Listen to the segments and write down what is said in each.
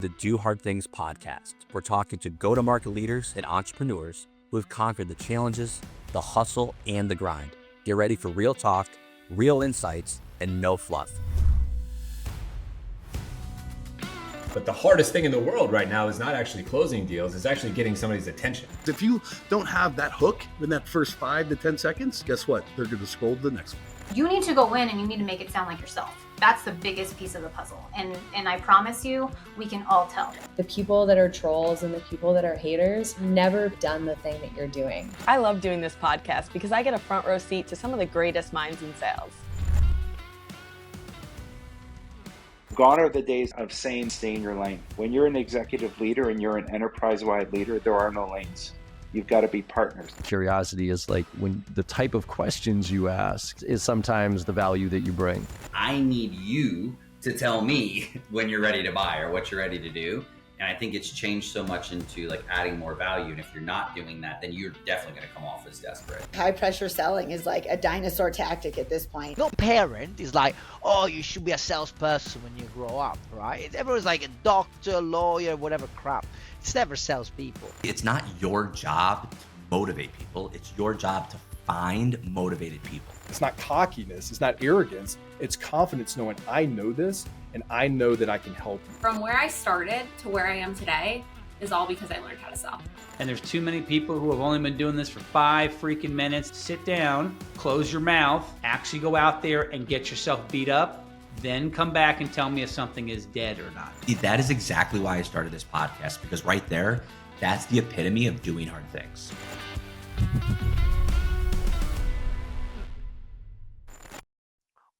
The Do Hard Things podcast. We're talking to go-to-market leaders and entrepreneurs who have conquered the challenges, the hustle, and the grind. Get ready for real talk, real insights, and no fluff. But the hardest thing in the world right now is not actually closing deals, it's actually getting somebody's attention. If you don't have that hook in that first 5 to 10 seconds, guess what? They're going to scroll to the next one. You need to go in and you need to make it sound like yourself. That's the biggest piece of the puzzle. And I promise you, we can all tell. The people that are trolls and the people that are haters never done the thing that you're doing. I love doing this podcast because I get a front row seat to some of the greatest minds in sales. Gone are the days of saying stay in your lane. When you're an executive leader and you're an enterprise-wide leader, there are no lanes. You've got to be partners. Curiosity is like when the type of questions you ask is sometimes the value that you bring. I need you to tell me when you're ready to buy or what you're ready to do. And I think it's changed so much into like adding more value. And if you're not doing that, then you're definitely going to come off as desperate. High pressure selling is like a dinosaur tactic at this point. No parent is like, oh, you should be a salesperson when you grow up, right? Everyone's like a doctor, lawyer, whatever crap. It's never salespeople. It's not your job to motivate people. It's your job to find motivated people. It's not cockiness. It's not arrogance. It's confidence knowing I know this and I know that I can help you. From where I started to where I am today is all because I learned how to sell. And there's too many people who have only been doing this for 5 freaking minutes. Sit down, close your mouth, actually go out there and get yourself beat up. Then come back and tell me if something is dead or not. That is exactly why I started this podcast, because right there, that's the epitome of doing hard things.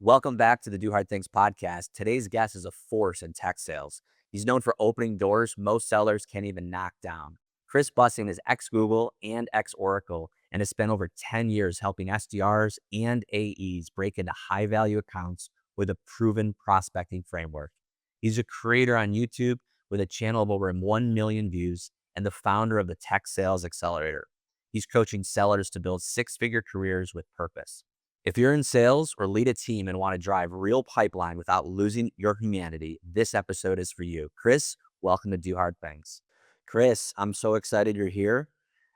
Welcome back to the Do Hard Things podcast. Today's guest is a force in tech sales. He's known for opening doors most sellers can't even knock down. Chris Bussing is ex-Google and ex-Oracle and has spent over 10 years helping SDRs and AEs break into high-value accounts with a proven prospecting framework. He's a creator on YouTube with a channel of over 1 million views and the founder of the Tech Sales Accelerator. He's coaching sellers to build 6-figure careers with purpose. If you're in sales or lead a team and want to drive real pipeline without losing your humanity, this episode is for you. Chris, welcome to Do Hard Things. Chris, I'm so excited you're here.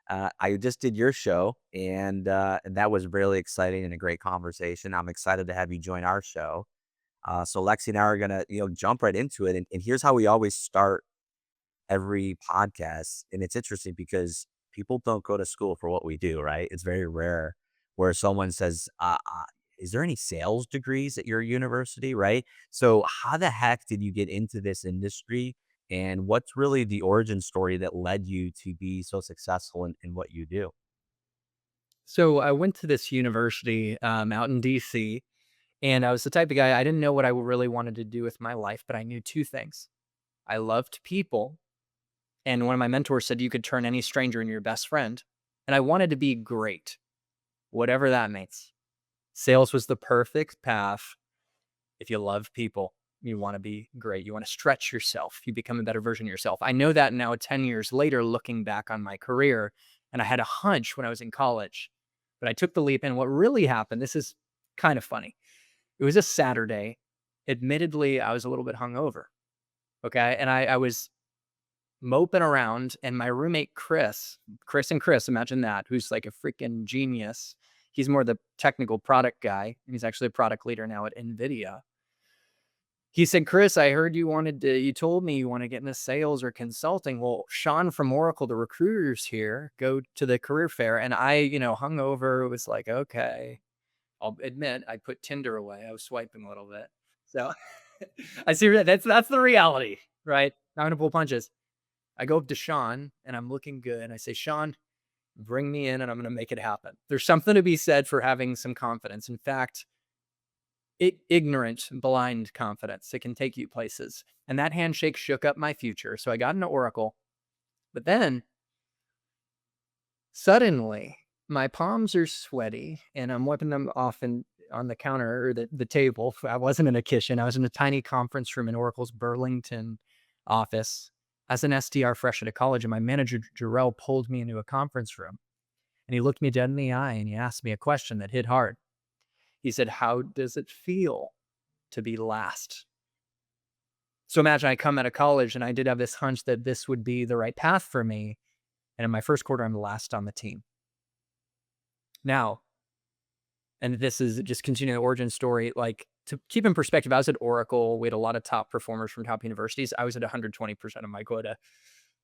I just did your show, and that was really exciting and a great conversation. I'm excited to have you join our show. So Lexi and I are gonna, jump right into it. And here's how we always start every podcast. And it's interesting because people don't go to school for what we do, right? It's very rare where someone says, is there any sales degrees at your university, right? So how the heck did you get into this industry? And what's really the origin story that led you to be so successful in what you do? So I went to this university out in DC, and I was the type of guy, I didn't know what I really wanted to do with my life, but I knew 2 things. I loved people, and one of my mentors said you could turn any stranger into your best friend, and I wanted to be great, whatever that means. Sales was the perfect path. If you love people, you want to be great. You want to stretch yourself. You become a better version of yourself. I know that now 10 years later, looking back on my career, and I had a hunch when I was in college, but I took the leap. And what really happened, this is kind of funny. It was a Saturday. Admittedly, I was a little bit hungover. Okay. And I was moping around, and my roommate, Chris, imagine that, who's like a freaking genius. He's more the technical product guy. He's actually a product leader now at NVIDIA. He said, Chris, I heard you told me you want to get into sales or consulting. Well, Sean from Oracle, the recruiters here, go to the career fair. And I, hungover, was like, okay, I'll admit I put Tinder away. I was swiping a little bit. So I see that's the reality, right? Not gonna pull punches. I go up to Sean and I'm looking good. And I say, Sean, bring me in and I'm going to make it happen. There's something to be said for having some confidence. In fact, ignorant, blind confidence. It can take you places. And that handshake shook up my future. So I got into Oracle. But then suddenly my palms are sweaty and I'm wiping them off on the counter or the table. I wasn't in a kitchen. I was in a tiny conference room in Oracle's Burlington office. As an SDR fresh out of college, and my manager, Jarrell, pulled me into a conference room. And he looked me dead in the eye and he asked me a question that hit hard. He said, how does it feel to be last? So imagine I come out of college and I did have this hunch that this would be the right path for me. And in my first quarter, I'm last on the team. Now, and this is just continuing the origin story, like to keep in perspective, I was at Oracle. We had a lot of top performers from top universities. I was at 120% of my quota.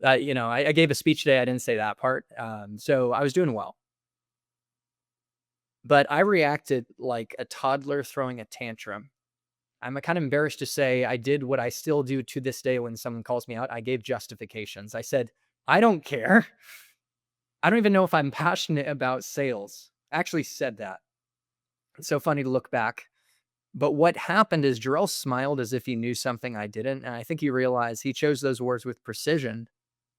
I gave a speech today. I didn't say that part. So I was doing well. But I reacted like a toddler throwing a tantrum. I'm kind of embarrassed to say I did what I still do to this day when someone calls me out. I gave justifications. I said, I don't care. I don't even know if I'm passionate about sales. I actually said that. It's so funny to look back. But what happened is Jarrell smiled as if he knew something I didn't. And I think he realized he chose those words with precision.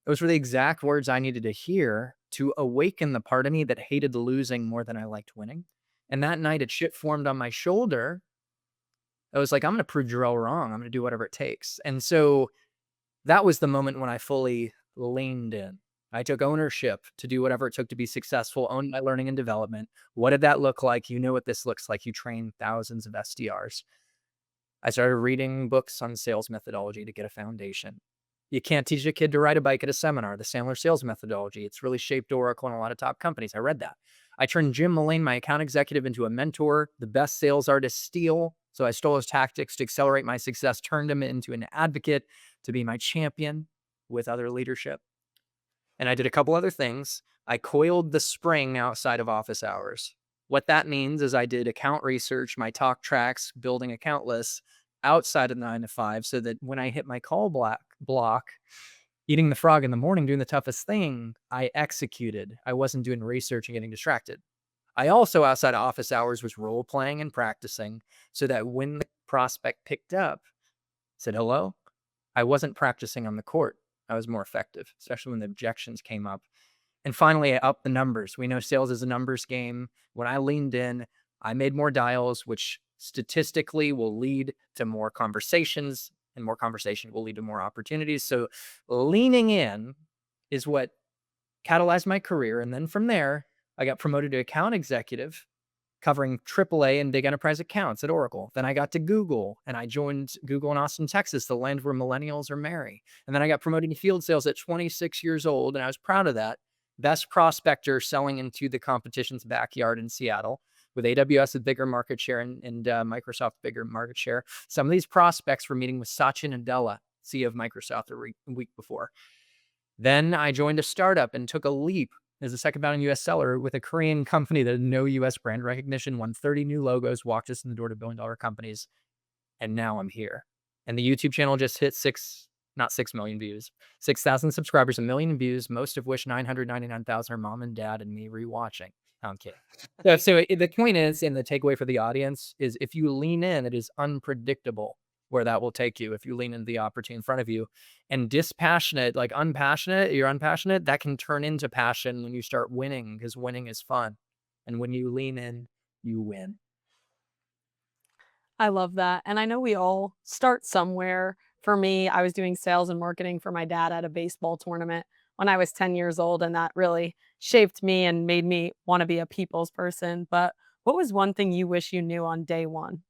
Those were the exact words I needed to hear to awaken the part of me that hated losing more than I liked winning. And that night, it shit formed on my shoulder. I was like, I'm going to prove Jarrell wrong. I'm going to do whatever it takes. And so that was the moment when I fully leaned in. I took ownership to do whatever it took to be successful, owned my learning and development. What did that look like? You know what this looks like. You train thousands of SDRs. I started reading books on sales methodology to get a foundation. You can't teach a kid to ride a bike at a seminar. The Sandler sales methodology, it's really shaped Oracle and a lot of top companies. I read that. I turned Jim Mullane, my account executive, into a mentor. The best sales artists steal. So I stole his tactics to accelerate my success, turned him into an advocate to be my champion with other leadership. And I did a couple other things. I coiled the spring outside of office hours. What that means is I did account research, my talk tracks, building account lists outside of 9 to 5 so that when I hit my call block, eating the frog in the morning, doing the toughest thing, I executed. I wasn't doing research and getting distracted. I also, outside of office hours, was role playing and practicing so that when the prospect picked up, said hello, I wasn't practicing on the court. I was more effective, especially when the objections came up. And finally, I upped the numbers. We know sales is a numbers game. When I leaned in, I made more dials, which statistically will lead to more conversations, and more conversation will lead to more opportunities. So leaning in is what catalyzed my career. And then from there, I got promoted to account executive, covering AAA and big enterprise accounts at Oracle. Then I got to Google, and I joined Google in Austin, Texas, the land where millennials are merry. And then I got promoted to field sales at 26 years old, and I was proud of that. Best prospector selling into the competition's backyard in Seattle, with AWS a bigger market share and Microsoft bigger market share. Some of these prospects were meeting with Satya Nadella, CEO of Microsoft, a week before. Then I joined a startup and took a leap as a second founding US seller with a Korean company that had no US brand recognition, won 30 new logos, walked us in the door to billion-dollar companies. And now I'm here. And the YouTube channel just hit 6 million views, 6,000 subscribers, 1 million views, most of which 999,000 are mom and dad and me rewatching. I'm kidding. So the point is, and the takeaway for the audience is, if you lean in, it is unpredictable where that will take you if you lean into the opportunity in front of you. And dispassionate, like you're unpassionate, that can turn into passion when you start winning, because winning is fun. And when you lean in, you win. I love that. And I know we all start somewhere. For me, I was doing sales and marketing for my dad at a baseball tournament when I was 10 years old, and that really shaped me and made me want to be a people's person. But what was one thing you wish you knew on day one?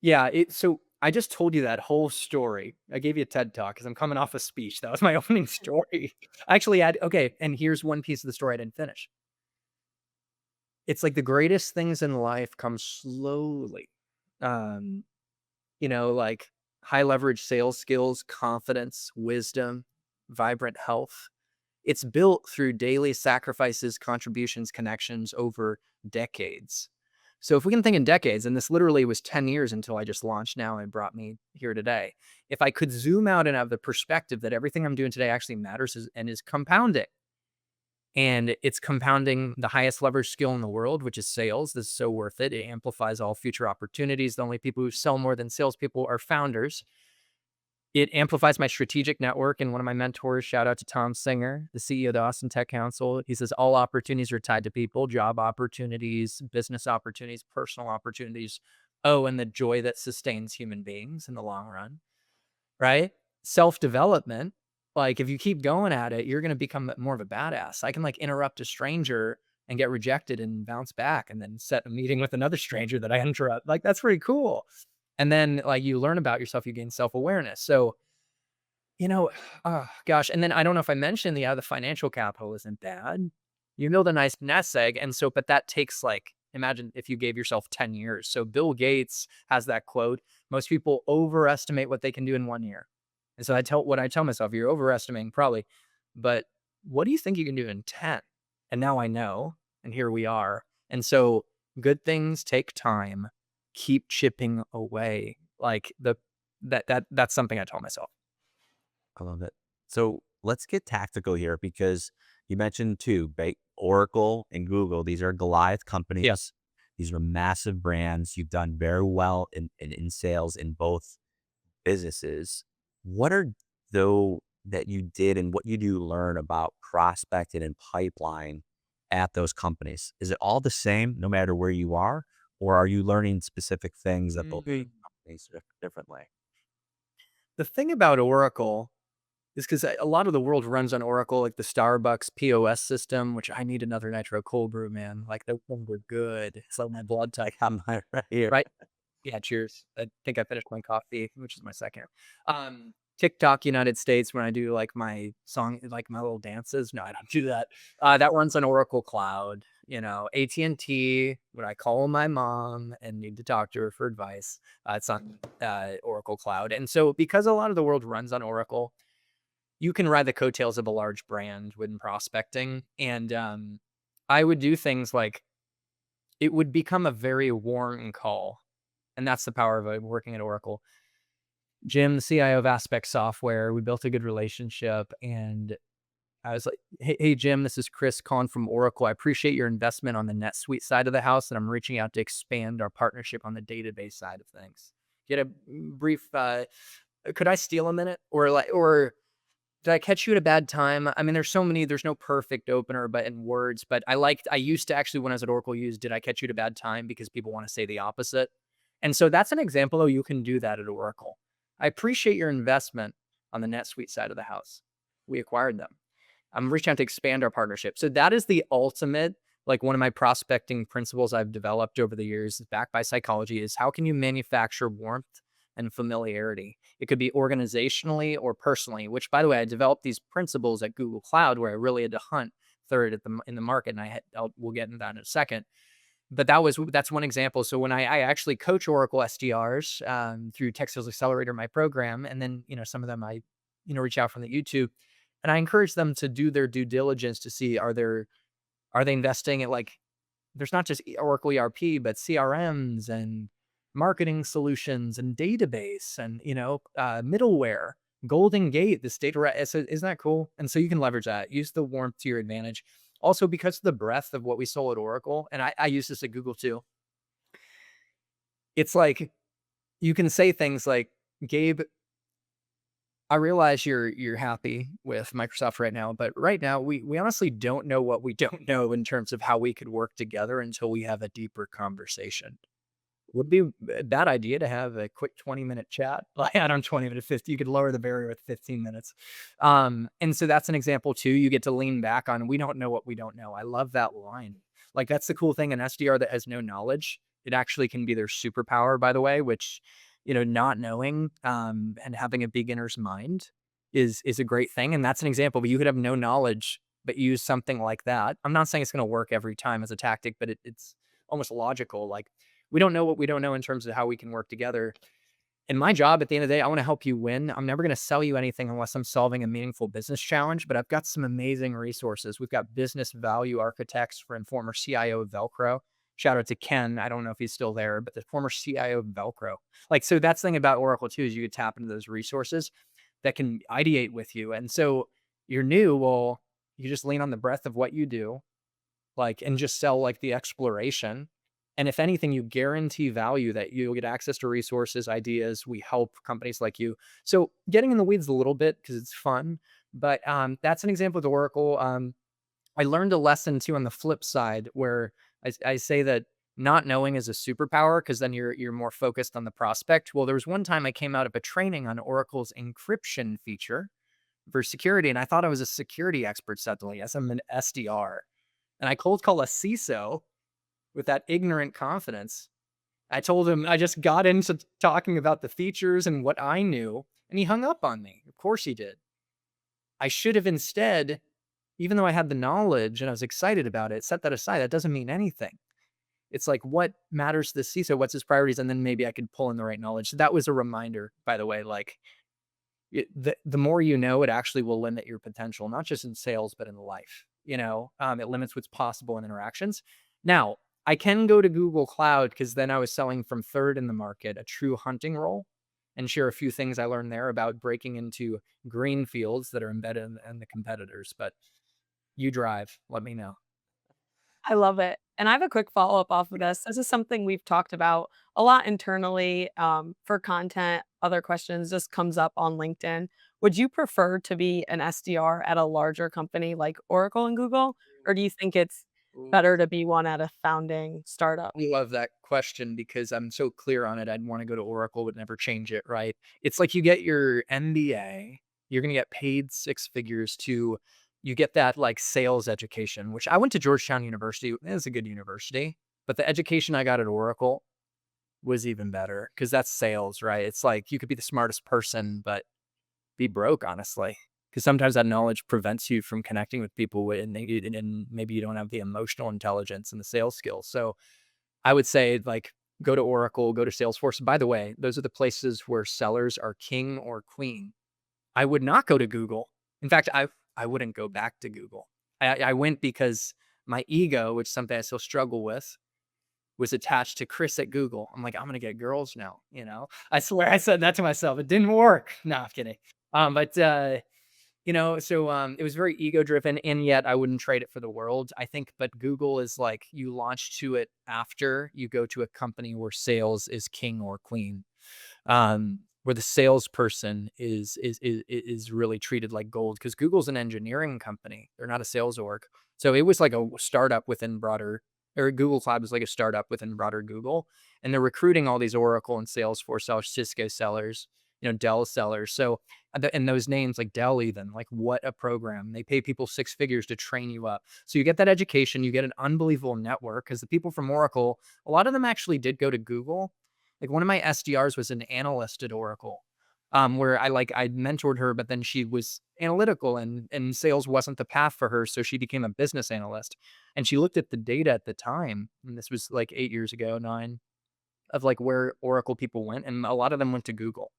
Yeah, so I just told you that whole story. I gave you a TED Talk because I'm coming off a speech. That was my opening story. Actually, okay, and here's one piece of the story I didn't finish. It's like the greatest things in life come slowly. Like high leverage sales skills, confidence, wisdom, vibrant health. It's built through daily sacrifices, contributions, connections over decades. So if we can think in decades, and this literally was 10 years until I just launched now and brought me here today. If I could zoom out and have the perspective that everything I'm doing today actually matters and is compounding. And it's compounding the highest leverage skill in the world, which is sales. This is so worth it. It amplifies all future opportunities. The only people who sell more than salespeople are founders. It amplifies my strategic network. And one of my mentors, shout out to Tom Singer, the CEO of the Austin Tech Council. He says all opportunities are tied to people, job opportunities, business opportunities, personal opportunities. Oh, and the joy that sustains human beings in the long run, right? Self-development. Like if you keep going at it, you're going to become more of a badass. I can like interrupt a stranger and get rejected and bounce back and then set a meeting with another stranger that I interrupt. Like that's pretty cool. And then like you learn about yourself, you gain self-awareness. So, you know, oh gosh. And then I don't know if I mentioned the financial capital isn't bad. You build a nice nest egg. And so, but that takes like, imagine if you gave yourself 10 years. So Bill Gates has that quote. Most people overestimate what they can do in 1 year. And so I tell myself, you're overestimating probably, but what do you think you can do in 10? And now I know, and here we are. And so good things take time. Keep chipping away. Like that's something I tell myself. I love it. So let's get tactical here because you mentioned too, Oracle and Google. These are Goliath companies. Yes. These are massive brands. You've done very well in sales in both businesses. What are though that you did and what you do learn about prospecting and pipeline at those companies? Is it all the same no matter where you are, or are you learning specific things that both companies do differently? The thing about Oracle is because a lot of the world runs on Oracle, like the Starbucks POS system, which I need another nitro cold brew, man. Like those ones were good. It's like my blood type. I'm right here. Right? Yeah, cheers. I think I finished my coffee, which is my second. TikTok United States, when I do like my song, like my little dances. No, I don't do that. That runs on Oracle Cloud. You know, AT&T, when I call my mom and need to talk to her for advice, it's on Oracle Cloud. And so because a lot of the world runs on Oracle, you can ride the coattails of a large brand when prospecting. And I would do things like it would become a very warm call. And that's the power of working at Oracle. Jim, the CIO of Aspect Software, we built a good relationship. And I was like, hey, Jim, this is Chris calling from Oracle. I appreciate your investment on the NetSuite side of the house. And I'm reaching out to expand our partnership on the database side of things. Get a brief, could I steal a minute? Or did I catch you at a bad time? I mean, there's no perfect opener, but in words, but I used to actually, when I was at Oracle, use, did I catch you at a bad time? Because people want to say the opposite. And so that's an example, though, you can do that at Oracle. I appreciate your investment on the NetSuite side of the house. We acquired them. I'm reaching out to expand our partnership. So that is the ultimate, like one of my prospecting principles I've developed over the years, backed by psychology, is how can you manufacture warmth and familiarity? It could be organizationally or personally, which, by the way, I developed these principles at Google Cloud where I really had to hunt third in the market. And we'll get into that in a second. But that's one example. So when I actually coach Oracle SDRs through Tech Sales Accelerator, my program, and then, some of them I, reach out from the YouTube, and I encourage them to do their due diligence to see, are they investing at, like, there's not just Oracle ERP, but CRMs and marketing solutions and database and, middleware, Golden Gate, this data, isn't that cool? And so you can leverage that, use the warmth to your advantage. Also, because of the breadth of what we sold at Oracle, and I use this at Google too, it's like you can say things like, Gabe, I realize you're happy with Microsoft right now, but right now we honestly don't know what we don't know in terms of how we could work together until we have a deeper conversation. Would be a bad idea to have a quick 20-minute chat. Like, I don't 20-minute 50. You could lower the barrier with 15 minutes. And so that's an example too. You get to lean back on, we don't know what we don't know. I love that line. Like, that's the cool thing. An SDR that has no knowledge, it actually can be their superpower, by the way, which, not knowing and having a beginner's mind is a great thing. And that's an example, but you could have no knowledge, but use something like that. I'm not saying it's going to work every time as a tactic, but it's almost logical. Like, we don't know what we don't know in terms of how we can work together. And my job at the end of the day, I want to help you win. I'm never going to sell you anything unless I'm solving a meaningful business challenge, but I've got some amazing resources. We've got business value architects and former CIO of Velcro. Shout out to Ken. I don't know if he's still there, but the former CIO of Velcro. Like, so that's the thing about Oracle too, is you could tap into those resources that can ideate with you. And so you're new, well, you just lean on the breadth of what you do, like, and just sell like the exploration. And if anything, you guarantee value that you'll get access to resources, ideas. We help companies like you. So getting in the weeds a little bit because it's fun, but that's an example with Oracle. I learned a lesson too on the flip side where I say that not knowing is a superpower because then you're more focused on the prospect. Well, there was one time I came out of a training on Oracle's encryption feature for security, and I thought I was a security expert suddenly. Yes, I'm an SDR. And I cold call a CISO with that ignorant confidence. I told him I just got into talking about the features and what I knew, and he hung up on me. Of course he did. I should have instead, even though I had the knowledge and I was excited about it, set that aside. That doesn't mean anything. It's like, what matters to the CISO? What's his priorities? And then maybe I could pull in the right knowledge. So that was a reminder, by the way, like the more you know, it actually will limit your potential, not just in sales, but in life. It limits what's possible in interactions. Now, I can go to Google Cloud because then I was selling from third in the market, a true hunting role, and share a few things I learned there about breaking into green fields that are embedded in the competitors. But you drive, let me know. I love it. And I have a quick follow-up off of this. This is something we've talked about a lot internally, for content. Other questions just comes up on LinkedIn. Would you prefer to be an SDR at a larger company like Oracle and Google, or do you think it's better to be one at a founding startup? I love that question because I'm so clear on it. I'd want to go to Oracle, but never change it, right? It's like you get your MBA, you're going to get paid six figures to, you get that like sales education, which I went to Georgetown University. It's a good university, but the education I got at Oracle was even better because that's sales, right? It's like you could be the smartest person, but be broke, honestly. Because sometimes that knowledge prevents you from connecting with people, and maybe you don't have the emotional intelligence and the sales skills. So I would say, like, go to Oracle, go to Salesforce. By the way, those are the places where sellers are king or queen. I would not go to Google. In fact, I wouldn't go back to Google. I went because my ego, which is something I still struggle with, was attached to Chris at Google. I'm like, I'm gonna get girls now. I swear I said that to myself. It didn't work. No, I'm kidding. But it was very ego driven, and yet I wouldn't trade it for the world, I think. But Google is like, you launch to it after you go to a company where sales is king or queen, where the salesperson is really treated like gold, because Google's an engineering company. They're not a sales org. So it was like a startup within broader, or Google Cloud was like a startup within broader Google, and they're recruiting all these Oracle and Salesforce sellers, Cisco sellers, Dell sellers. So and those names like Dell, even, like, what a program. They pay people six figures to train you up. So you get that education, you get an unbelievable network, because the people from Oracle, a lot of them actually did go to Google. Like, one of my SDRs was an analyst at Oracle, where I mentored her, but then she was analytical, and sales wasn't the path for her. So she became a business analyst, and she looked at the data at the time. And this was like 8 years ago, 9, of like where Oracle people went. And a lot of them went to Google.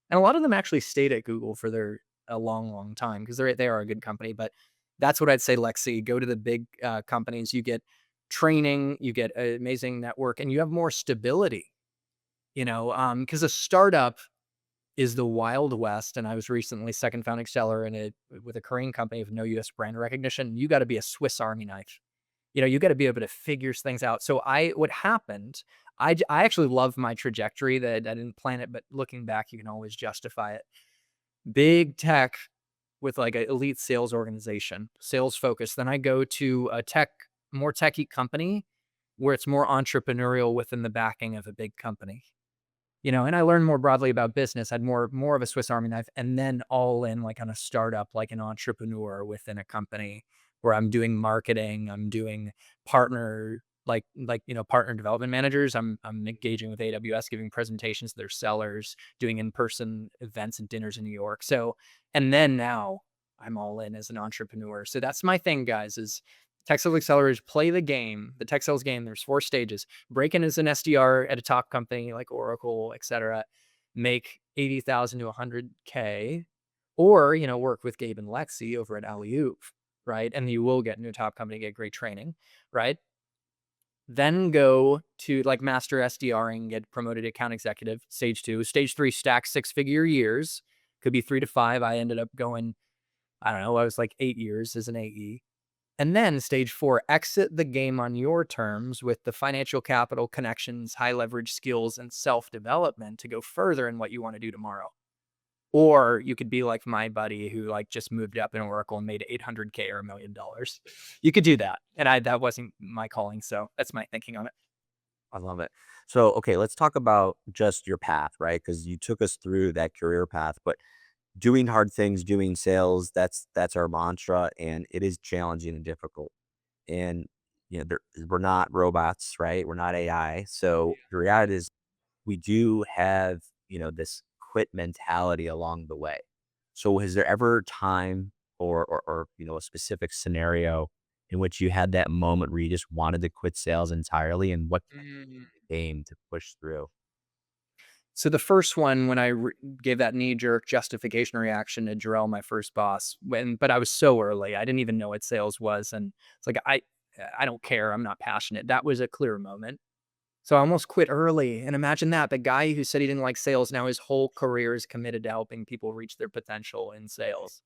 And a lot of them actually stayed at Google for a long, long time, because they are a good company. But that's what I'd say, Lexi. Go to the big companies. You get training, you get an amazing network, and you have more stability. Because a startup is the Wild West. And I was recently second founding seller with a Korean company with no U.S. brand recognition. You got to be a Swiss Army knife. You got to be able to figure things out. So what happened, I actually love my trajectory, that I didn't plan it, but looking back, you can always justify it. Big tech with like an elite sales organization, sales focused. Then I go to a more techie company where it's more entrepreneurial within the backing of a big company. And I learned more broadly about business, had more of a Swiss Army knife, and then all in, like, on a startup, like an entrepreneur within a company where I'm doing marketing, I'm doing partner, partner development managers. I'm engaging with AWS, giving presentations to their sellers, doing in-person events and dinners in New York. So, and then now I'm all in as an entrepreneur. So that's my thing, guys, is Tech Sales Accelerators. Play the game, the tech sales game. There's 4 stages. Break in as an SDR at a top company like Oracle, etc. Make 80,000 to 100K, or work with Gabe and Lexi over at Alley-Oop, right? And you will get into a top company, get great training, right? Then go to like master SDRing, get promoted to account executive. Stage 2, stage 3, stack 6-figure years. Could be 3 to 5. I ended up going, I don't know, I was like 8 years as an AE. And then stage 4, exit the game on your terms with the financial capital, connections, high leverage skills, and self-development to go further in what you want to do tomorrow. Or you could be like my buddy who like just moved up in Oracle and made 800K or $1 million. You could do that. And that wasn't my calling. So that's my thinking on it. I love it. So, okay, let's talk about just your path, right? Because you took us through that career path, but doing hard things, doing sales, that's our mantra, and it is challenging and difficult. And we're not robots, right? We're not AI. So the reality is we do have, this quit mentality along the way. So has there ever time or a specific scenario in which you had that moment where you just wanted to quit sales entirely and what came to push through? So the first one, when gave that knee jerk justification reaction to Jarrell, my first boss, but I was so early, I didn't even know what sales was, and it's like I don't care, I'm not passionate. That was a clear moment. So I almost quit early, and imagine that the guy who said he didn't like sales, now his whole career is committed to helping people reach their potential in sales,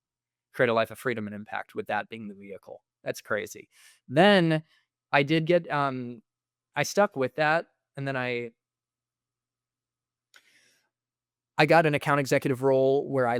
create a life of freedom and impact. With that being the vehicle, that's crazy. Then I did get I stuck with that, and then I got an account executive role where I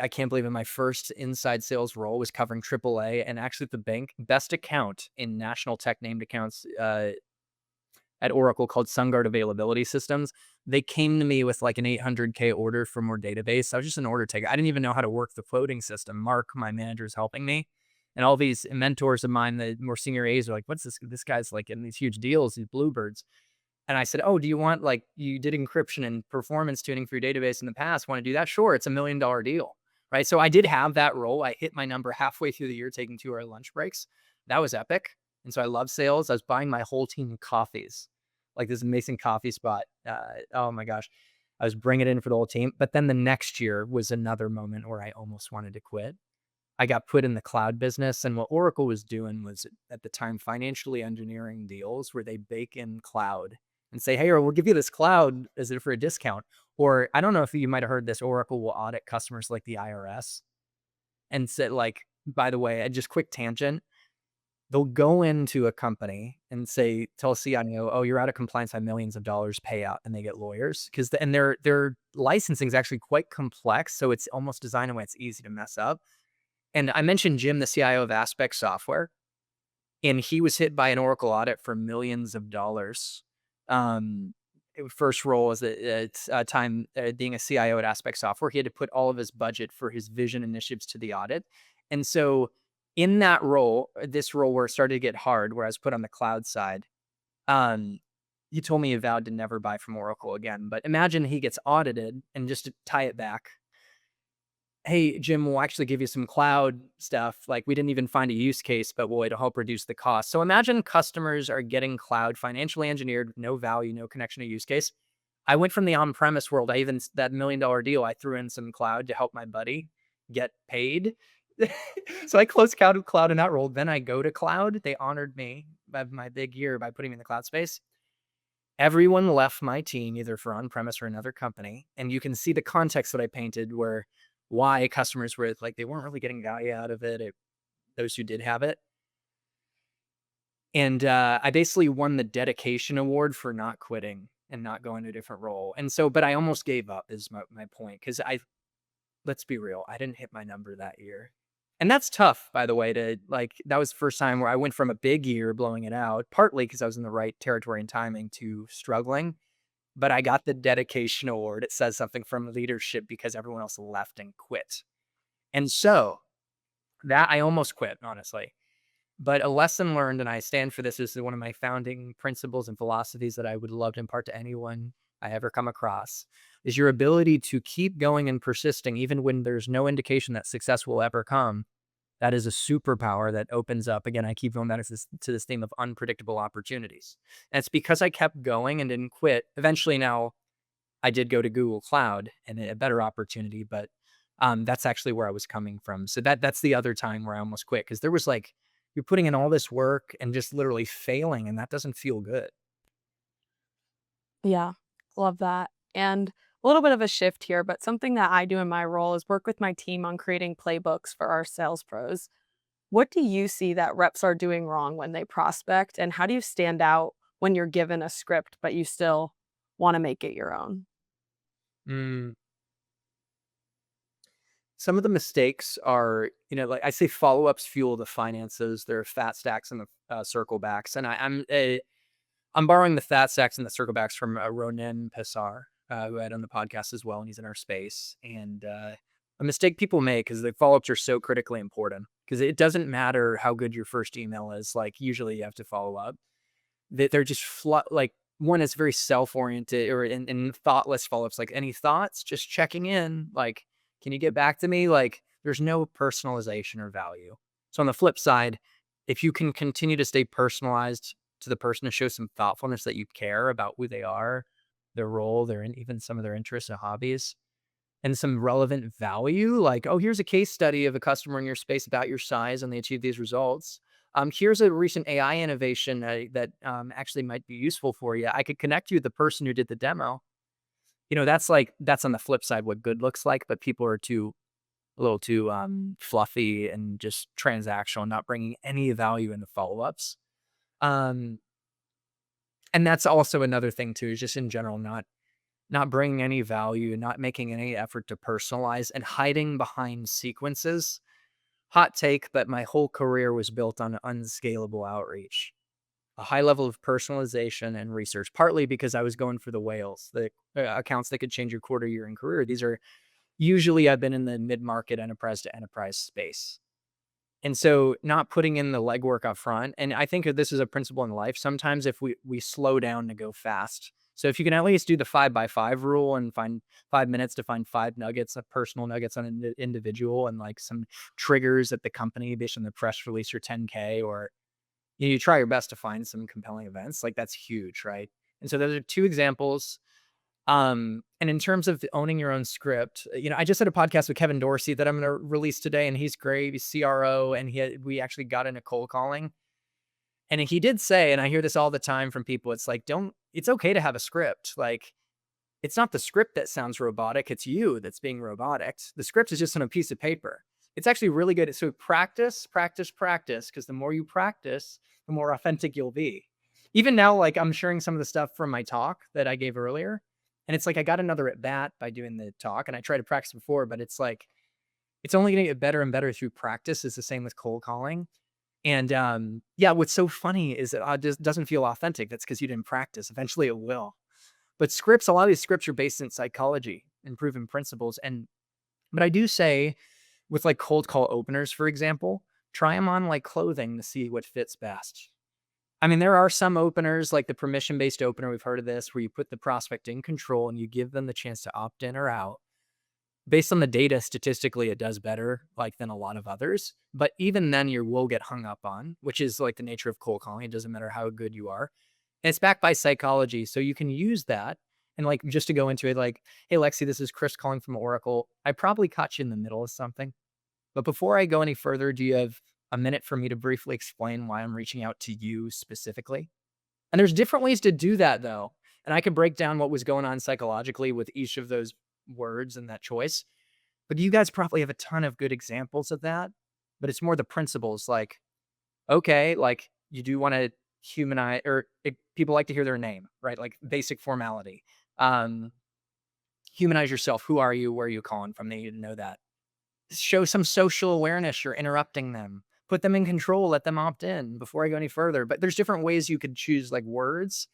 can't believe it, my first inside sales role was covering AAA and actually at the bank, best account in national tech named accounts at Oracle called SunGuard Availability Systems. They came to me with like an 800K order for more database. I was just an order taker. I didn't even know how to work the quoting system. Mark, my manager, is helping me. And all these mentors of mine, the more senior A's, are like, what's this? This guy's like in these huge deals, these bluebirds. And I said, oh, do you want, like, you did encryption and performance tuning for your database in the past. Want to do that? Sure. It's $1 million deal. Right. So I did have that role. I hit my number halfway through the year, taking 2-hour lunch breaks. That was epic. And so I love sales. I was buying my whole team coffees, like this amazing coffee spot. Oh my gosh. I was bringing it in for the whole team. But then the next year was another moment where I almost wanted to quit. I got put in the cloud business, and what Oracle was doing was at the time financially engineering deals where they bake in cloud and say, hey, we'll give you this cloud as if for a discount. Or I don't know if you might have heard this, Oracle will audit customers like the IRS and said, like, by the way, just quick tangent, they'll go into a company and say, tell a CIO, oh, you're out of compliance by millions of dollars payout, and they get lawyers and their licensing is actually quite complex. So it's almost designed in a way it's easy to mess up. And I mentioned Jim, the CIO of Aspect Software, and he was hit by an Oracle audit for millions of dollars. First role as a time being a CIO at Aspect Software, he had to put all of his budget for his vision initiatives to the audit. And so in that role, this role where it started to get hard, where I was put on the cloud side, he told me he vowed to never buy from Oracle again. But imagine he gets audited, and just to tie it back, hey, Jim, we'll actually give you some cloud stuff. Like, we didn't even find a use case, but it'll help reduce the cost. So imagine customers are getting cloud financially engineered with no value, no connection to use case. I went from the on-premise world. That $1 million deal, I threw in some cloud to help my buddy get paid. So I closed cloud in that role. Then I go to cloud. They honored me by my big year by putting me in the cloud space. Everyone left my team either for on-premise or another company. And you can see the context that I painted where why customers were like, they weren't really getting value out of it, those who did have it. And I basically won the dedication award for not quitting and not going to a different role. And so, but I almost gave up is my point. Because let's be real, I didn't hit my number that year. And that's tough, by the way, that was the first time where I went from a big year blowing it out, partly because I was in the right territory and timing, to struggling. But I got the dedication award. It says something from leadership because everyone else left and quit. And so that I almost quit, honestly. But a lesson learned, and I stand for this, is one of my founding principles and philosophies that I would love to impart to anyone I ever come across, is your ability to keep going and persisting even when there's no indication that success will ever come. That is a superpower that opens up. Again, I keep going back to this theme of unpredictable opportunities. And it's because I kept going and didn't quit. Eventually now I did go to Google Cloud and a better opportunity, but that's actually where I was coming from. So that's the other time where I almost quit, because there was like, you're putting in all this work and just literally failing, and that doesn't feel good. Yeah, love that. And a little bit of a shift here, but something that I do in my role is work with my team on creating playbooks for our sales pros. What do you see that reps are doing wrong when they prospect? And how do you stand out when you're given a script, but you still want to make it your own? Some of the mistakes are, like I say, follow-ups fuel the finances. There are fat stacks and the circle backs. And I'm borrowing the fat stacks and the circle backs from Ronen Pessar, who I had on the podcast as well, and he's in our space. And a mistake people make is the follow-ups are so critically important because it doesn't matter how good your first email is. Like usually you have to follow up. They're just like one is very self-oriented or in thoughtless follow-ups. Like any thoughts, just checking in. Like, can you get back to me? Like there's no personalization or value. So on the flip side, if you can continue to stay personalized to the person to show some thoughtfulness that you care about who they are, their role, and even some of their interests and hobbies, and some relevant value, like, oh, here's a case study of a customer in your space about your size and they achieved these results. Here's a recent AI innovation that actually might be useful for you. I could connect you with the person who did the demo. That's on the flip side what good looks like, but people are a little too fluffy and just transactional, not bringing any value in the follow-ups. And that's also another thing too, is just in general, not bringing any value, not making any effort to personalize and hiding behind sequences. Hot take, but my whole career was built on unscalable outreach, a high level of personalization and research, partly because I was going for the whales, the accounts that could change your quarter, year, and career. These are usually I've been in the mid-market enterprise to enterprise space. And so not putting in the legwork up front. And I think this is a principle in life. Sometimes if we slow down to go fast. So if you can at least do the 5x5 rule and find 5 minutes to find 5 nuggets of personal nuggets on an individual and like some triggers at the company based on the press release or 10K, or you try your best to find some compelling events, like that's huge, right? And so those are two examples. And in terms of owning your own script, I just had a podcast with Kevin Dorsey that I'm going to release today, and he's great. He's CRO, and we actually got into cold calling. And he did say, and I hear this all the time from people, it's like, it's okay to have a script. Like, it's not the script that sounds robotic. It's you that's being robotic. The script is just on a piece of paper. It's actually really good. So practice, practice, practice, because the more you practice, the more authentic you'll be. Even now, like I'm sharing some of the stuff from my talk that I gave earlier. And it's like I got another at bat by doing the talk, and I tried to practice before, but it's like it's only going to get better and better through practice. It's the same with cold calling. And what's so funny is that it just doesn't feel authentic. That's because you didn't practice. Eventually it will. But scripts, a lot of these scripts are based in psychology and proven principles. But I do say with like cold call openers, for example, try them on like clothing to see what fits best. I mean, there are some openers like the permission-based opener. We've heard of this, where you put the prospect in control and you give them the chance to opt in or out. Based on the data, statistically, it does better like than a lot of others. But even then, you will get hung up on, which is like the nature of cold calling. It doesn't matter how good you are. And it's backed by psychology. So you can use that. And like, just to go into it, like, hey, Lexi, this is Chris calling from Oracle. I probably caught you in the middle of something. But before I go any further, do you have a minute for me to briefly explain why I'm reaching out to you specifically? And there's different ways to do that, though. And I could break down what was going on psychologically with each of those words and that choice. But you guys probably have a ton of good examples of that. But it's more the principles, like, okay, like you do want to humanize, or people like to hear their name, right? Like basic formality. Humanize yourself. Who are you? Where are you calling from? They need to know that. Show some social awareness. You're interrupting them. Put them in control. Let them opt in before I go any further. But there's different ways you could choose like words.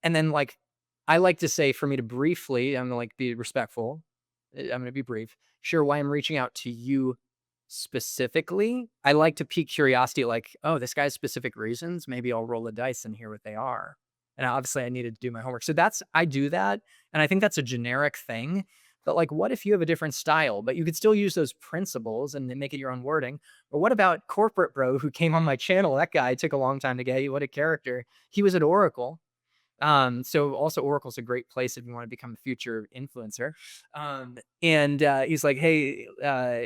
And then like, I like to say for me to briefly, I'm going to like be respectful. I'm going to be brief. Sure, why I'm reaching out to you specifically. I like to pique curiosity, like, oh, this guy's specific reasons. Maybe I'll roll the dice and hear what they are. And obviously I needed to do my homework. So I do that. And I think that's a generic thing. But like, what if you have a different style, but you could still use those principles and then make it your own wording? Or what about corporate bro who came on my channel? That guy took a long time to get you. What a character. He was at Oracle. So also Oracle's a great place if you want to become a future influencer. He's like, hey,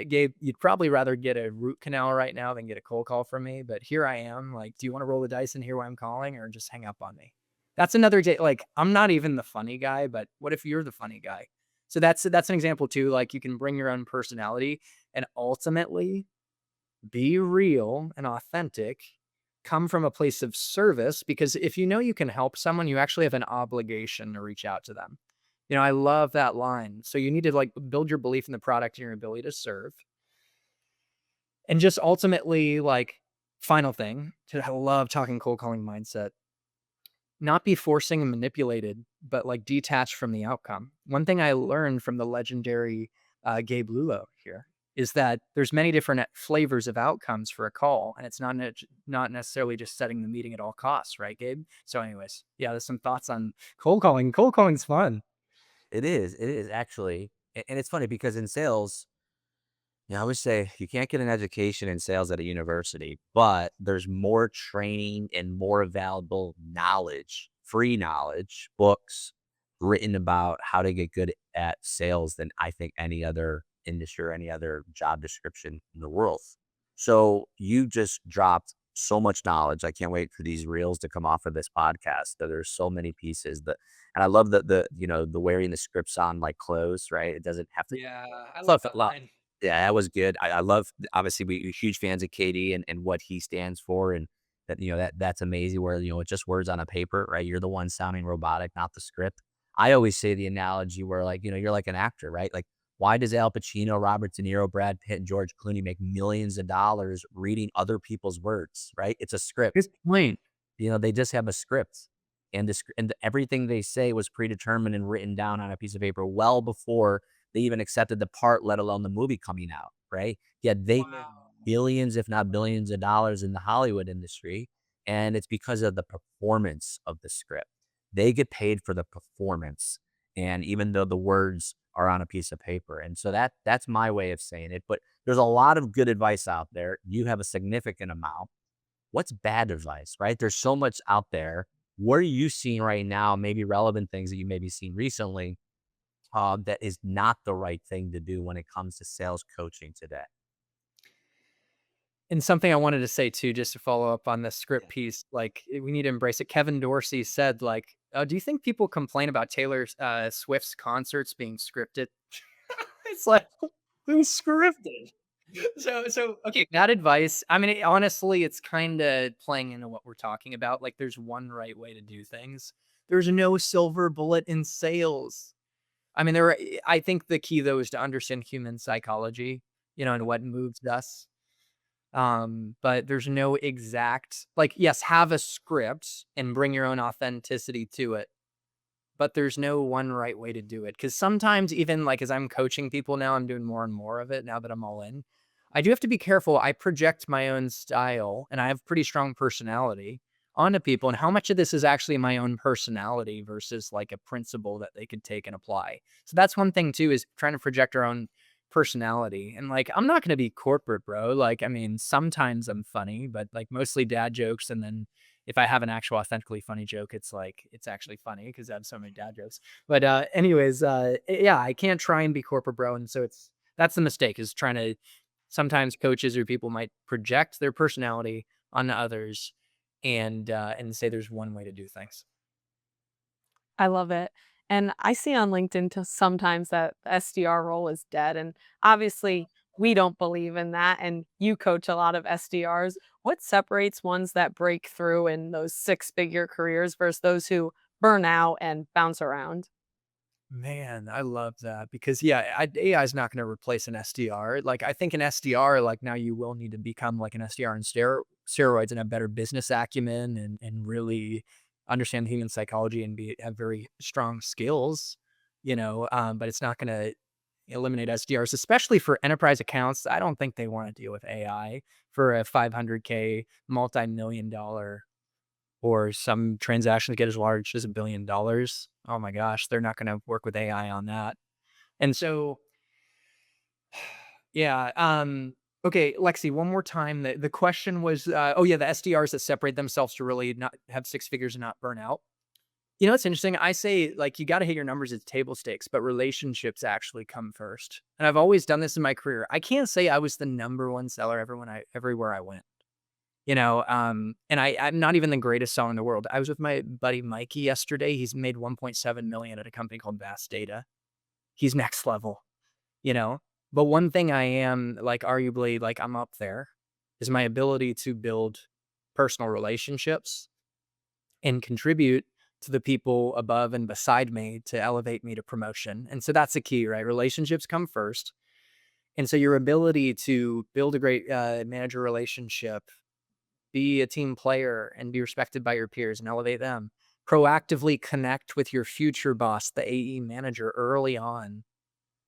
Gabe, you'd probably rather get a root canal right now than get a cold call from me. But here I am. Like, do you want to roll the dice and hear why I'm calling, or just hang up on me? That's another day. Like, I'm not even the funny guy, but what if you're the funny guy? So that's an example too. Like, you can bring your own personality and ultimately be real and authentic. Come from a place of service, because if you know you can help someone, you actually have an obligation to reach out to them. I love that line. So you need to like build your belief in the product and your ability to serve. And just ultimately, like, final thing, I love talking cold calling mindset. Not be forcing and manipulated, but like detached from the outcome. One thing I learned from the legendary Gabe Lullo here is that there's many different flavors of outcomes for a call, and it's not necessarily just setting the meeting at all costs, right, Gabe? So, anyways, yeah, there's some thoughts on cold calling. Cold calling's fun. It is. It is actually, and it's funny because in sales, I always say you can't get an education in sales at a university, but there's more training and more available knowledge, free knowledge, books written about how to get good at sales than I think any other industry or any other job description in the world. So you just dropped so much knowledge. I can't wait for these reels to come off of this podcast. There's so many pieces that, and I love the wearing the scripts on like clothes, right? It doesn't have to. Yeah, I love that line. Yeah, that was good. I love obviously we're huge fans of KD and what he stands for and that that's amazing where it's just words on a paper, right? You're the one sounding robotic, not the script. I always say the analogy where like, you're like an actor, right? Like why does Al Pacino, Robert De Niro, Brad Pitt, and George Clooney make millions of dollars reading other people's words, right? It's a script. Good point. They just have a script. Everything they say was predetermined and written down on a piece of paper well before they even accepted the part, let alone the movie coming out, right? Yet they make billions, if not billions of dollars in the Hollywood industry, and it's because of the performance of the script. They get paid for the performance, and even though the words are on a piece of paper. And so that's my way of saying it, but there's a lot of good advice out there. You have a significant amount. What's bad advice, right? There's so much out there. What are you seeing right now? Maybe relevant things that you maybe seen recently that is not the right thing to do when it comes to sales coaching today. And something I wanted to say too, just to follow up on the script piece, like we need to embrace it. Kevin Dorsey said, like, do you think people complain about Taylor Swift's concerts being scripted? It's like, who's scripted? So okay, that advice. I mean, honestly, it's kind of playing into what we're talking about. Like, there's one right way to do things. There's no silver bullet in sales. I mean, I think the key though is to understand human psychology, and what moves us. But there's no exact, like, yes, have a script and bring your own authenticity to it. But there's no one right way to do it. Cause sometimes even like as I'm coaching people now, I'm doing more and more of it now that I'm all in. I do have to be careful. I project my own style and I have pretty strong personality onto people. And how much of this is actually my own personality versus like a principle that they could take and apply. So that's one thing too, is trying to project our own personality. And like, I'm not going to be corporate, bro. Like, I mean, sometimes I'm funny, but like mostly dad jokes. And then if I have an actual authentically funny joke, it's like, it's actually funny because I have so many dad jokes. But anyways, yeah, I can't try and be corporate, bro. And so that's the mistake, is trying to, sometimes coaches or people might project their personality onto others and say there's one way to do things. I love it. And I see on LinkedIn sometimes that the SDR role is dead. And obviously, we don't believe in that. And you coach a lot of SDRs. What separates ones that break through in those six-figure careers versus those who burn out and bounce around? Man, I love that because yeah, AI is not going to replace an SDR. Like I think an SDR, like now you will need to become like an SDR in steroids and have better business acumen and really understand human psychology and have very strong skills, but it's not going to eliminate SDRs, especially for enterprise accounts. I don't think they want to deal with AI for a 500K multi-million dollar or some transactions get as large as $1 billion. Oh my gosh, they're not going to work with AI on that. And so, yeah. Okay, Lexi, one more time. The question was, oh yeah, the SDRs that separate themselves to really not have six figures and not burn out. It's interesting. I say like you got to hit your numbers at table stakes, but relationships actually come first. And I've always done this in my career. I can't say I was the number one seller everywhere I went. And I'm not even the greatest seller in the world. I was with my buddy Mikey yesterday. He's made 1.7 million at a company called Vast Data. He's next level, you know. But one thing I am like arguably like I'm up there is my ability to build personal relationships and contribute to the people above and beside me to elevate me to promotion. And so that's the key, right? Relationships come first. And so your ability to build a great manager relationship, be a team player and be respected by your peers and elevate them. Proactively connect with your future boss, the AE manager, early on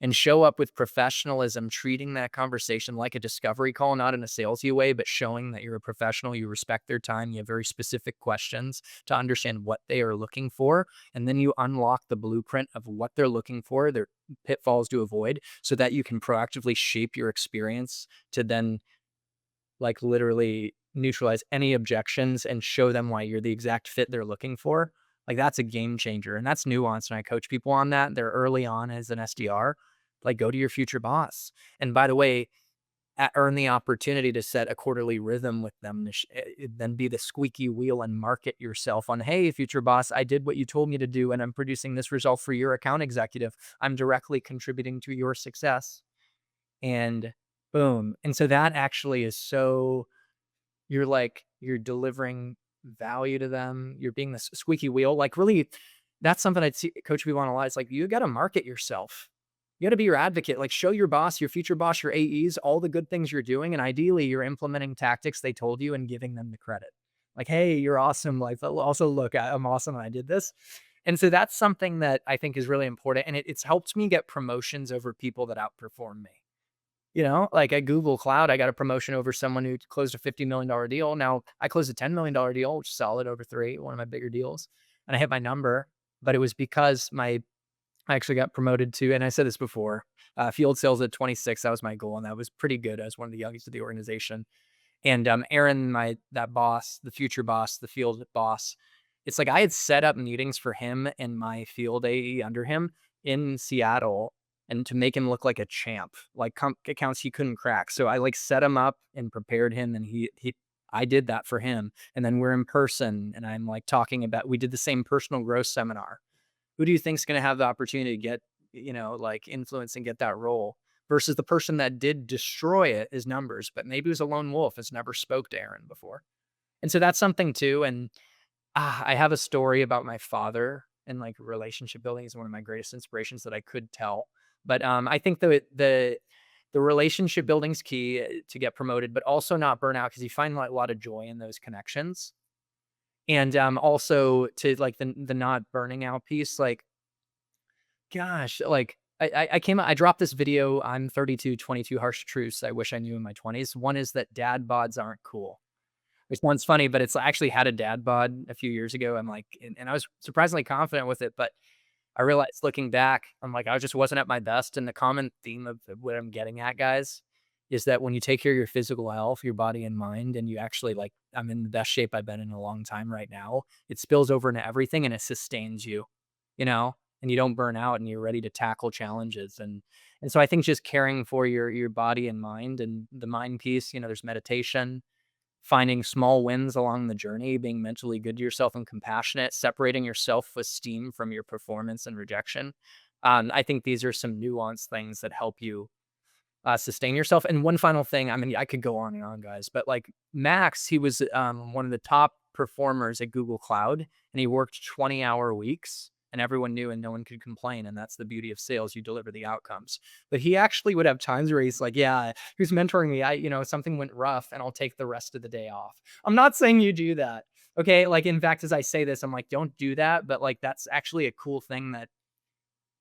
and show up with professionalism, treating that conversation like a discovery call, not in a salesy way, but showing that you're a professional, you respect their time, you have very specific questions to understand what they are looking for, and then you unlock the blueprint of what they're looking for, their pitfalls to avoid, so that you can proactively shape your experience to then like literally neutralize any objections and show them why you're the exact fit they're looking for. Like that's a game changer. And that's nuance. And I coach people on that. They're early on as an SDR. Like go to your future boss. And by the way, earn the opportunity to set a quarterly rhythm with them, then be the squeaky wheel and market yourself on, hey, future boss, I did what you told me to do, and I'm producing this result for your account executive. I'm directly contributing to your success. And boom. And so that actually is so, you're delivering value to them. You're being this squeaky wheel. Like really, that's something I'd see coach people on a lot. It's like, you got to market yourself. You got to be your advocate, like show your boss, your future boss, your AEs, all the good things you're doing. And ideally you're implementing tactics they told you and giving them the credit. Like, hey, you're awesome. Like also look, I'm awesome. And I did this. And so that's something that I think is really important. And it's helped me get promotions over people that outperform me. You know, like at Google Cloud, I got a promotion over someone who closed a $50 million deal. Now I closed a $10 million deal, which is solid over 3, one of my bigger deals. And I hit my number, but it was because I actually got promoted to, and I said this before, field sales at 26. That was my goal. And that was pretty good. I was one of the youngest of the organization. And Aaron, that boss, the future boss, the field boss, it's like I had set up meetings for him and my field AE under him in Seattle, and to make him look like a champ, like accounts he couldn't crack. So I like set him up and prepared him, and I did that for him. And then we're in person, and I'm like talking about, we did the same personal growth seminar. Who do you think's going to have the opportunity to get, like influence and get that role versus the person that did destroy it is numbers, but maybe was a lone wolf, has never spoke to Aaron before. And so that's something too. And I have a story about my father, and like relationship building is one of my greatest inspirations that I could tell. But I think the relationship building's key to get promoted, but also not burn out, because you find like a lot of joy in those connections. And also to like the not burning out piece, like, gosh, like I dropped this video. I'm 32, 22 harsh truths I wish I knew in my 20s. One is that dad bods aren't cool. Which one's funny, but it's I actually had a dad bod a few years ago. I'm like, and I was surprisingly confident with it, but I realized looking back, I'm like, I just wasn't at my best. And the common theme of what I'm getting at, guys, is that when you take care of your physical health, your body and mind, and you actually like, I'm in the best shape I've been in a long time right now, it spills over into everything and it sustains you, and you don't burn out and you're ready to tackle challenges. And so I think just caring for your body and mind, and the mind piece, there's meditation, finding small wins along the journey, being mentally good to yourself and compassionate, separating your self-esteem from your performance and rejection. I think these are some nuanced things that help you sustain yourself. And one final thing, I mean, I could go on and on, guys, but like Max, he was one of the top performers at Google Cloud, and he worked 20-hour weeks. And everyone knew, and no one could complain. And that's the beauty of sales. You deliver the outcomes. But he actually would have times where he's like, yeah, who's mentoring me? Something went rough and I'll take the rest of the day off. I'm not saying you do that. Okay. Like, in fact, as I say this, I'm like, don't do that. But like, that's actually a cool thing that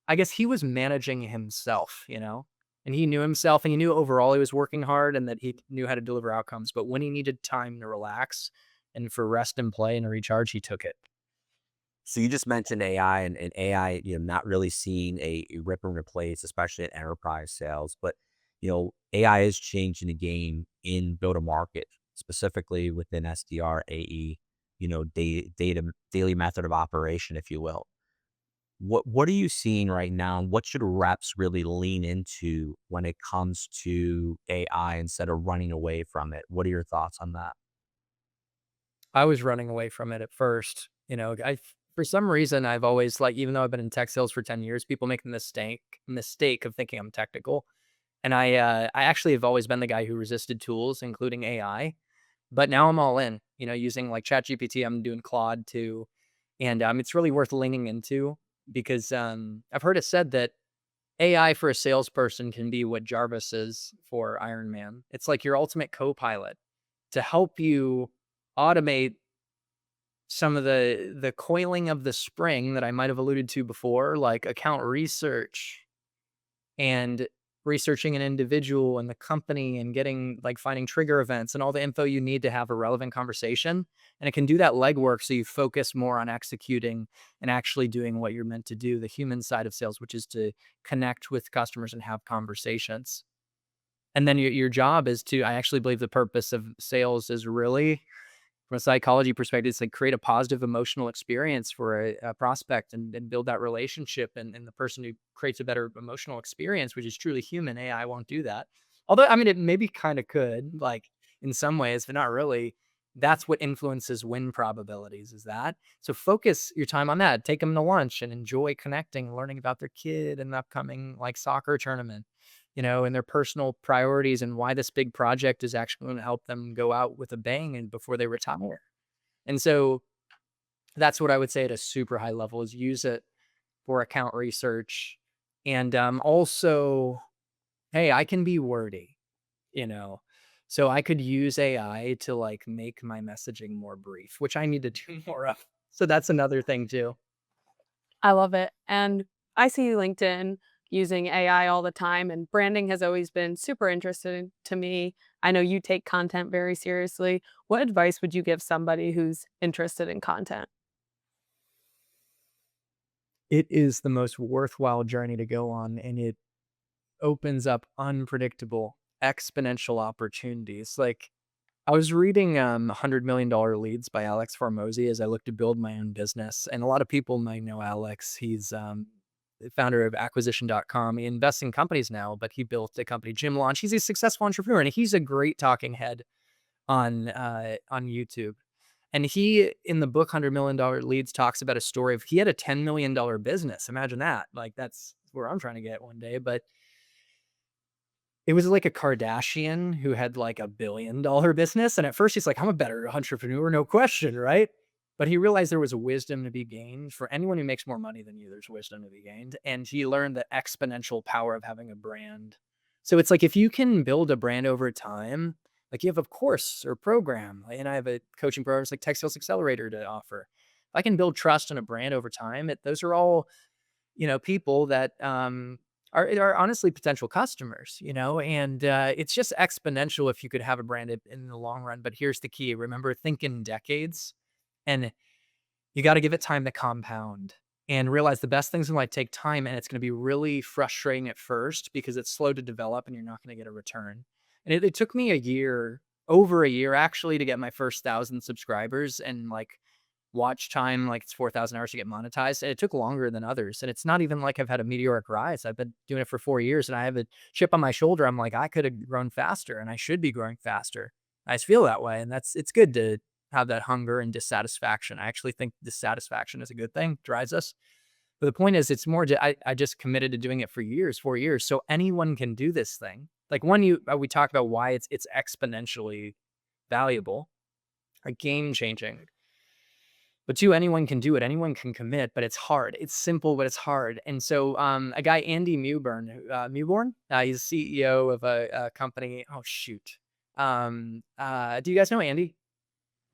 I guess he was managing himself, and he knew himself, and he knew overall he was working hard and that he knew how to deliver outcomes. But when he needed time to relax and for rest and play and recharge, he took it. So you just mentioned AI, and AI, not really seeing a rip and replace, especially in enterprise sales. But, AI is changing the game in go to market, specifically within SDR, AE, daily method of operation, if you will. What are you seeing right now? And what should reps really lean into when it comes to AI instead of running away from it? What are your thoughts on that? I was running away from it at first. For some reason, I've always like, even though I've been in tech sales for 10 years, people make the mistake of thinking I'm technical. And I actually have always been the guy who resisted tools, including AI. But now I'm all in, using like ChatGPT. I'm doing Claude too. And it's really worth leaning into, because I've heard it said that AI for a salesperson can be what Jarvis is for Iron Man. It's like your ultimate co-pilot to help you automate some of the coiling of the spring that I might have alluded to before, like account research and researching an individual and the company and getting like finding trigger events and all the info you need to have a relevant conversation. And it can do that legwork so you focus more on executing and actually doing what you're meant to do, the human side of sales, which is to connect with customers and have conversations. And then your job is to, I actually believe the purpose of sales is really, from a psychology perspective, it's like create a positive emotional experience for a prospect and build that relationship. And the person who creates a better emotional experience, which is truly human, AI won't do that. Although, I mean, it maybe kind of could, like in some ways, but not really. That's what influences win probabilities, is that. So focus your time on that. Take them to lunch and enjoy connecting, learning about their kid and the upcoming like soccer tournament, and their personal priorities and why this big project is actually going to help them go out with a bang and before they retire. And so that's what I would say at a super high level is use it for account research. And also, hey, I can be wordy, you know. So I could use AI to like make my messaging more brief, which I need to do more of. So that's another thing too. I love it. And I see LinkedIn using AI all the time, and branding has always been super interesting to me. I know you take content very seriously. What advice would you give somebody who's interested in content? It is the most worthwhile journey to go on, and it opens up unpredictable exponential opportunities. Like I was reading $100 Million Leads by Alex Formosi as I look to build my own business. And a lot of people might know Alex. He's the founder of acquisition.com. He invests in companies now, but he built a company, Gym Launch. He's a successful entrepreneur and he's a great talking head on YouTube. And he, in the book $100 Million Leads, talks about a story of he had a $10 million business. Imagine that. Like that's where I'm trying to get one day. But it was like a Kardashian who had like $1 billion business. And at first he's like, I'm a better entrepreneur, no question, right? But he realized there was a wisdom to be gained for anyone who makes more money than you. There's wisdom to be gained. And he learned the exponential power of having a brand. So it's like if you can build a brand over time, like you have a course or program, and I have a coaching program, it's like Tech Sales Accelerator to offer. If I can build trust in a brand over time, those are all, people that are honestly potential customers, and it's just exponential if you could have a brand in the long run. But here's the key. Remember, think in decades, and you got to give it time to compound and realize the best things in life take time. And it's going to be really frustrating at first because it's slow to develop and you're not going to get a return. And it took me over a year actually, to get my first 1,000 subscribers and like watch time, like it's 4,000 hours to get monetized. And it took longer than others. And it's not even like I've had a meteoric rise. I've been doing it for 4 years and I have a chip on my shoulder. I'm like, I could have grown faster and I should be growing faster. I just feel that way. And it's good to have that hunger and dissatisfaction. I actually think dissatisfaction is a good thing, drives us. But the point is, it's more, I just committed to doing it for years, 4 years. So anyone can do this thing. Like we talk about why it's exponentially valuable, or game changing. But two, anyone can do it. Anyone can commit, but it's hard. It's simple, but it's hard. And so a guy, Andy Mewborn, he's CEO of a company. Oh, shoot. Do you guys know Andy?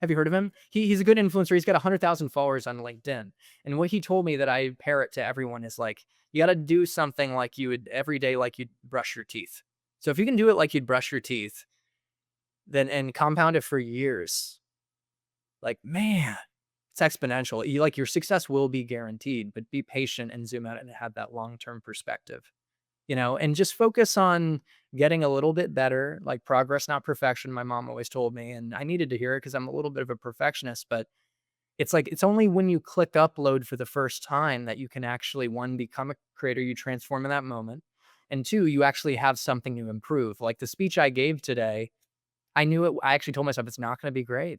Have you heard of him? He's a good influencer. He's got 100,000 followers on LinkedIn. And what he told me that I parrot to everyone is like, you got to do something like you would every day, like you'd brush your teeth. So if you can do it like you'd brush your teeth, then and compound it for years, like, man, it's exponential. Your success will be guaranteed, but be patient and zoom out and have that long-term perspective, and just focus on getting a little bit better, like progress, not perfection. My mom always told me, and I needed to hear it because I'm a little bit of a perfectionist, but it's like, it's only when you click upload for the first time that you can actually, one, become a creator, you transform in that moment. And two, you actually have something to improve. Like the speech I gave today, I actually told myself it's not going to be great.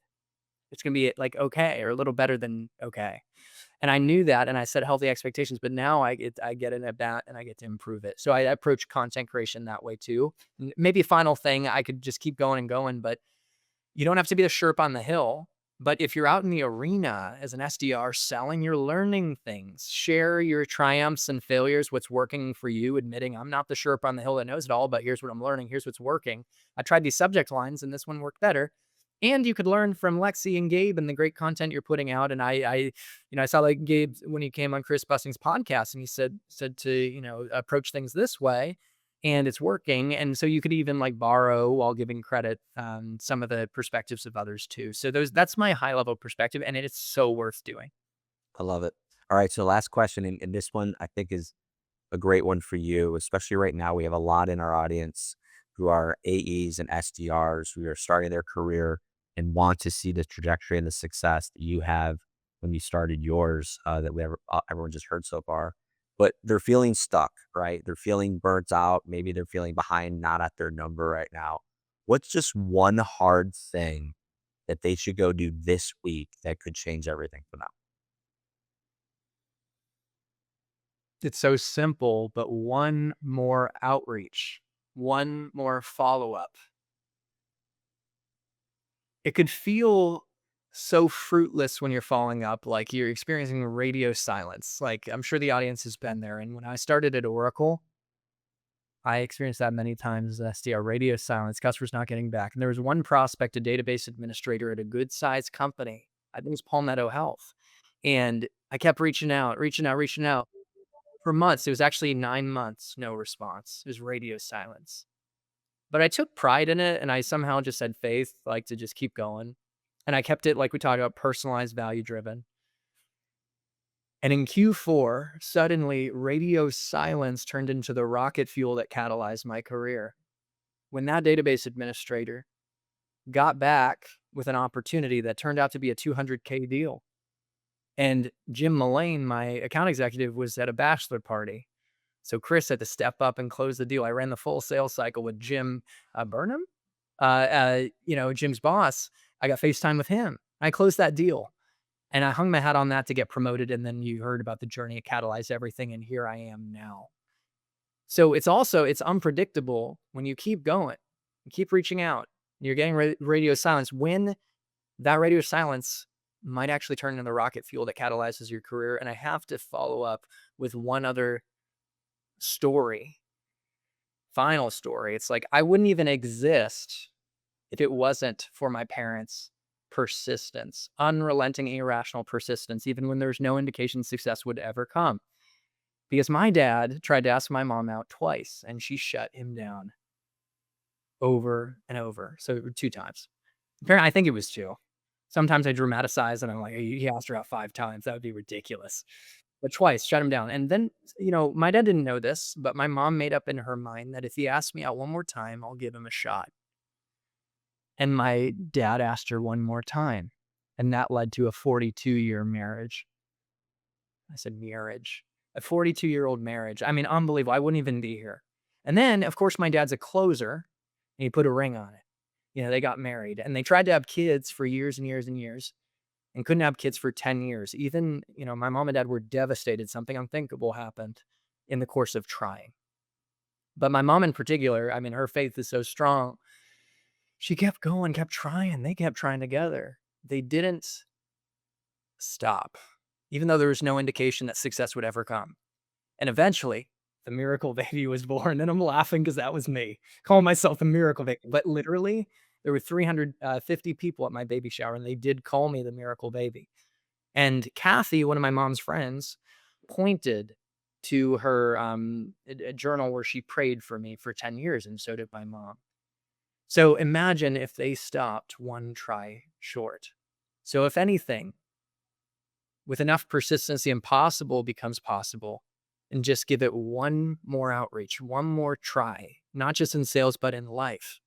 It's going to be like okay, or a little better than okay. And I knew that, and I set healthy expectations, but now I get in at bat and I get to improve it. So I approach content creation that way too. Maybe a final thing, I could just keep going and going, but you don't have to be the Sherpa on the hill. But if you're out in the arena as an SDR selling, you're learning things. Share your triumphs and failures, what's working for you, admitting I'm not the Sherpa on the hill that knows it all, but here's what I'm learning. Here's what's working. I tried these subject lines and this one worked better. And you could learn from Lexi and Gabe and the great content you're putting out. And I saw like Gabe when he came on Chris Bussing's podcast, and he said to, approach things this way, and it's working. And so you could even like borrow while giving credit, some of the perspectives of others too. So that's my high level perspective, and it's so worth doing. I love it. All right. So last question, and this one I think is a great one for you, especially right now. We have a lot in our audience who are AEs and SDRs who are starting their career and want to see the trajectory and the success that you have when you started yours, everyone just heard so far. But they're feeling stuck, right? They're feeling burnt out. Maybe they're feeling behind, not at their number right now. What's just one hard thing that they should go do this week that could change everything for them? It's so simple, but one more outreach, one more follow up. It could feel so fruitless when you're following up, like you're experiencing radio silence. Like I'm sure the audience has been there. And when I started at Oracle, I experienced that many times. SDR radio silence, customers not getting back. And there was one prospect, a database administrator at a good sized company. I think it was Palmetto Health. And I kept reaching out for months. It was actually 9 months, no response. It was radio silence. But I took pride in it, and I somehow just had faith, like to just keep going. And I kept it, like we talked about, personalized, value driven. And in Q4, suddenly radio silence turned into the rocket fuel that catalyzed my career. When that database administrator got back with an opportunity that turned out to be a $200K deal. And Jim Mullane, my account executive, was at a bachelor party. So Chris had to step up and close the deal. I ran the full sales cycle with Jim Burnham, Jim's boss. I got FaceTime with him. I closed that deal, and I hung my hat on that to get promoted. And then you heard about the journey. It catalyzed everything, and here I am now. So it's unpredictable when you keep going, you keep reaching out. You're getting radio silence. When that radio silence might actually turn into the rocket fuel that catalyzes your career. And I have to follow up with one other final story. It's like I wouldn't even exist if it wasn't for my parents' persistence, unrelenting, irrational persistence, even when there's no indication success would ever come. Because my dad tried to ask my mom out twice, and she shut him down over and over. So 2 times. Apparently, I think it was 2. Sometimes I dramatize, and I'm like, he asked her out 5 times. That would be ridiculous. But twice, shut him down. And then, my dad didn't know this, but my mom made up in her mind that if he asked me out one more time, I'll give him a shot. And my dad asked her one more time, and that led to a 42-year marriage. I said marriage. A 42-year-old marriage. I mean, unbelievable. I wouldn't even be here. And then, of course, my dad's a closer, and he put a ring on it. They got married, and they tried to have kids for years and years and years, and couldn't have kids for 10 years. Even, my mom and dad were devastated. Something unthinkable happened in the course of trying. But my mom in particular, I mean, her faith is so strong. She kept going, kept trying. They kept trying together. They didn't stop, even though there was no indication that success would ever come. And eventually, the miracle baby was born. And I'm laughing because that was me, calling myself a miracle baby. But literally, there were 350 people at my baby shower, and they did call me the miracle baby. And Kathy, one of my mom's friends, pointed to her a journal where she prayed for me for 10 years, and so did my mom. So imagine if they stopped one try short. So if anything, with enough persistency, impossible becomes possible. And just give it one more outreach, one more try, not just in sales, but in life.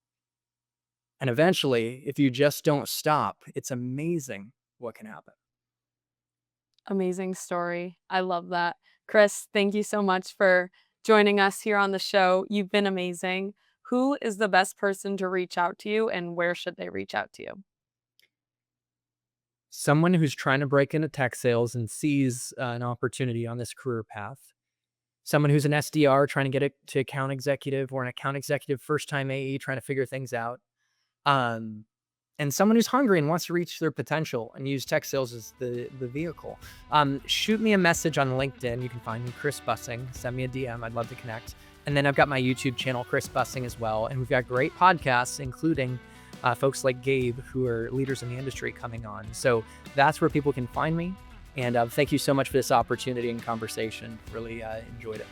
And eventually, if you just don't stop, it's amazing what can happen. Amazing story. I love that. Chris, thank you so much for joining us here on the show. You've been amazing. Who is the best person to reach out to you, and where should they reach out to you? Someone who's trying to break into tech sales and sees an opportunity on this career path. Someone who's an SDR trying to get it to account executive, or an account executive first-time AE trying to figure things out. And someone who's hungry and wants to reach their potential and use tech sales as the vehicle. Shoot me a message on LinkedIn. You can find me, Chris Bussing. Send me a DM. I'd love to connect. And then I've got my YouTube channel, Chris Bussing, as well. And we've got great podcasts, including folks like Gabe, who are leaders in the industry, coming on. So that's where people can find me. And thank you so much for this opportunity and conversation. Really enjoyed it.